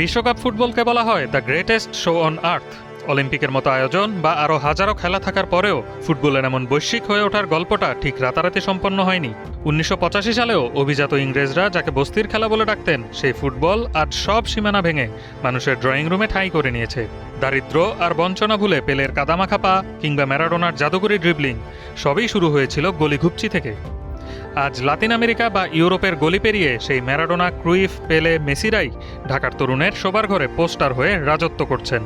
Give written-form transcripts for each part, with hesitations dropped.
বিশ্বকাপ ফুটবলকে বলা হয় the greatest show on earth. অলিম্পিকের মতো আয়োজন বা আরও হাজারো খেলা থাকার পরেও ফুটবলের এমন বৈশ্বিক হয়ে ওঠার গল্পটা ঠিক রাতারাতি সম্পন্ন হয়নি। 1985 সালেও অভিজাত ইংরেজরা যাকে বস্তির খেলা বলে ডাকতেন, সেই ফুটবল আজ সব সীমানা ভেঙে মানুষের ড্রয়িং রুমে ঠাঁই করে নিয়েছে। দারিদ্র আর বঞ্চনা ভুলে পেলের কাদামাখা পা কিংবা ম্যারাডোনার জাদুকরি ড্রিবলিং সবই শুরু হয়েছিল গলিঘুপচি থেকে। আজ লাতিন আমেরিকা বা ইউরোপের গলি পেরিয়ে সেই ম্যারাডোনা, ক্রুইফ, পেলে, মেসিরাই ঢাকার তরুণের শোবার ঘরে পোস্টার হয়ে রাজত্ব করছেন।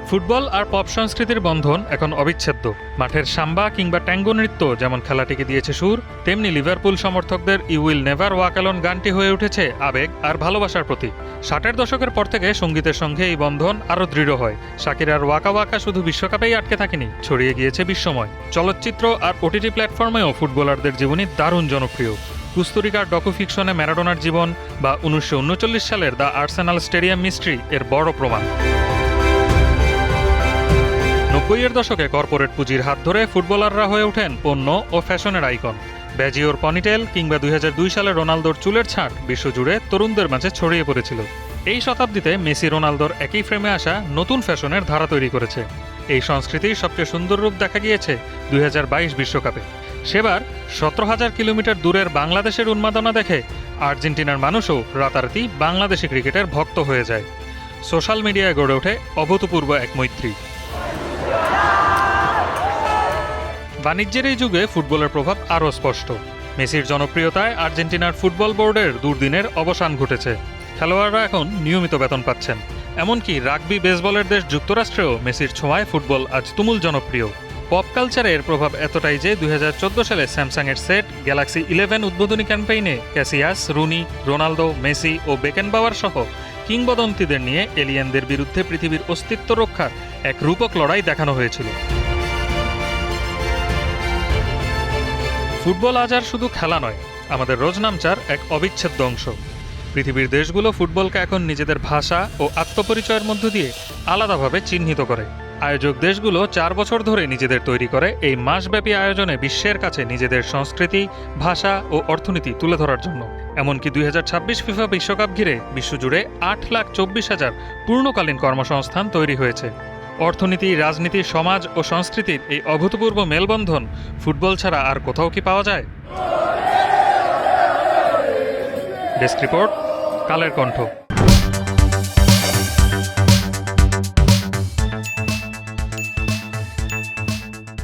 ফুটবল আর পপ সংস্কৃতির বন্ধন এখন অবিচ্ছেদ্য। মাঠের সাম্বা কিংবা ট্যাঙ্গো নৃত্য যেমন খেলাটিকে দিয়েছে সুর, তেমনি লিভারপুল সমর্থকদের you will never walk alone গানটি হয়ে উঠেছে আবেগ আর ভালোবাসার প্রতীক। 60-এর দশকের পর থেকে সঙ্গীতের সঙ্গে এই বন্ধন আরও দৃঢ় হয়। শাকিরার ওয়াকা ওয়াকা শুধু বিশ্বকাপেই আটকে থাকেনি, ছড়িয়ে গিয়েছে বিশ্বময়। চলচ্চিত্র আর ওটিটি প্ল্যাটফর্মেও ফুটবলারদের জীবনী দারুণ জনপ্রিয়। কুস্তুরিকার ডকুফিকশনে ম্যারাডোনার জীবন বা 1939 সালের দ্য আর্সেনাল স্টেডিয়াম মিস্ট্রি এর বড় প্রমাণ। 90-এর দশকে কর্পোরেট পুঁজির হাত ধরে ফুটবলাররা হয়ে ওঠেন পণ্য ও ফ্যাশনের আইকন। ব্যাজিওর পনিটেল কিংবা 2002 সালে রোনালদোর চুলের ছাঁট বিশ্বজুড়ে তরুণদের মাঝে ছড়িয়ে পড়েছিল। এই শতাব্দীতে মেসি, রোনালদোর একই ফ্রেমে আসা নতুন ফ্যাশনের ধারা তৈরি করেছে। এই সংস্কৃতির সবচেয়ে সুন্দর রূপ দেখা গিয়েছে 2022 বিশ্বকাপে। সেবার 17,000 কিলোমিটার দূরের বাংলাদেশের উন্মাদনা দেখে আর্জেন্টিনার মানুষও রাতারাতি বাংলাদেশি ক্রিকেটের ভক্ত হয়ে যায়। সোশ্যাল মিডিয়ায় গড়ে ওঠে অভূতপূর্ব এক মৈত্রী। বাণিজ্যের এই যুগে ফুটবলের প্রভাব আরও স্পষ্ট। মেসির জনপ্রিয়তায় আর্জেন্টিনার ফুটবল বোর্ডের দুর্দিনের অবসান ঘটেছে। খেলোয়াড়রা এখন নিয়মিত বেতন পাচ্ছেন। এমনকি রাগবি, বেসবলের দেশ যুক্তরাষ্ট্রেও মেসির ছোঁয়ায় ফুটবল আজ তুমুল জনপ্রিয়। পপ কালচারে এর প্রভাব এতটাই যে 2014 সালে স্যামসাংয়ের সেট গ্যালাক্সি 11 উদ্বোধনী ক্যাম্পেইনে ক্যাসিয়াস, রুনি, রোনালদো, মেসি ও বেকেনবাওয়ার সহ কিংবদন্তিদের নিয়ে এলিয়েনদের বিরুদ্ধে পৃথিবীর অস্তিত্ব রক্ষার এক রূপক লড়াই দেখানো হয়েছিল। ফুটবল আজ আর শুধু খেলা নয়, আমাদের রোজনামচার এক অবিচ্ছেদ্য অংশ। পৃথিবীর দেশগুলো ফুটবলকে এখন নিজেদের ভাষা ও আত্মপরিচয়ের মধ্য দিয়ে আলাদাভাবে চিহ্নিত করে। আয়োজক দেশগুলো 4 বছর ধরে নিজেদের তৈরি করে এই মাসব্যাপী আয়োজনে বিশ্বের কাছে নিজেদের সংস্কৃতি, ভাষা ও অর্থনীতি তুলে ধরার জন্য। এমনকি 2026 ফিফা বিশ্বকাপ ঘিরে বিশ্বজুড়ে 8,24,000 পূর্ণকালীন কর্মসংস্থান তৈরি হয়েছে। অর্থনীতি, রাজনীতি, সমাজ ও সংস্কৃতির এই অভূতপূর্ব মেলবন্ধন ফুটবল ছাড়া আর কোথাও কি পাওয়া যায়? Desk report, Kaler Kantho.